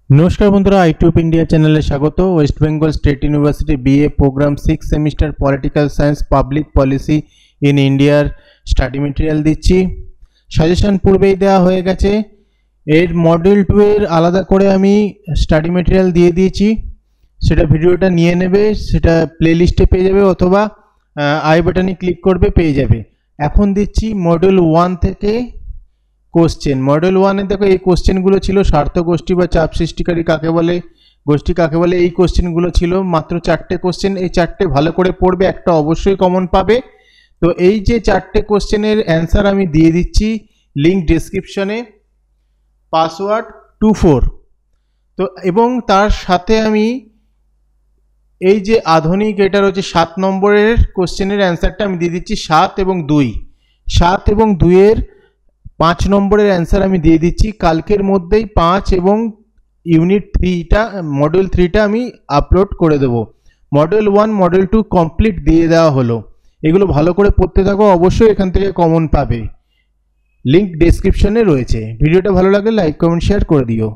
नमस्कार बंधुरा iTube India channel स्वागत। West Bengal State University BA programme 6 semester political science public policy in इंडियार study material दिচ্ছি। Suggestion পূর্বেই দেওয়া হয়ে গেছে। এর মডেল 2 এর আলাদা করে আমি স্টাডি মেটেরিয়াল দিয়ে দিয়েছি, সেটা ভিডিওটা নিয়ে নেবে, সেটা প্লেলিস্টে পেয়ে যাবে অথবা আই বাটনে ক্লিক করবে পেয়ে যাবে। এখন দিচ্ছি মডেল 1 থেকে কোশ্চেন। মডেল 1 এ দেখো এই কোশ্চেনগুলো ছিল স্বার্থ গোষ্ঠী বা চাপ সৃষ্টিকারী কাকে বলে, গোষ্ঠী কাকে বলে, এই কোশ্চেনগুলো ছিল। মাত্র 4টে কোশ্চেন, এই 4টে ভালো করে পড়বে, একটা অবশ্যই কমন পাবে। তো এই যে 4টে কোশ্চেনের অ্যান্সার আমি দিয়ে দিচ্ছি লিংক ডেসক্রিপশনে, পাসওয়ার্ড 24। তো এবং তার সাথে আমি এই যে আধুনিক, এটা হচ্ছে 7 নম্বরের কোশ্চেনের অ্যান্সারটা আমি দিয়ে দিচ্ছি 7 এবং 2। 7 এবং 2 এর 5 নম্বরের অ্যান্সার আমি দিয়ে দিচ্ছি কালকের মধ্যেই। 5 এবং ইউনিট 3টা মডেল 3টা আমি আপলোড করে দেব। মডেল 1 মডেল 2 কমপ্লিট দিয়ে দেওয়া হলো। এগুলো ভালো করে পড়তে থাকো, অবশ্যই এখান থেকে কমন পাবে। লিংক ডেসক্রিপশনে রয়েছে। ভিডিওটা ভালো লাগলে লাইক কমেন্ট শেয়ার করে দিও।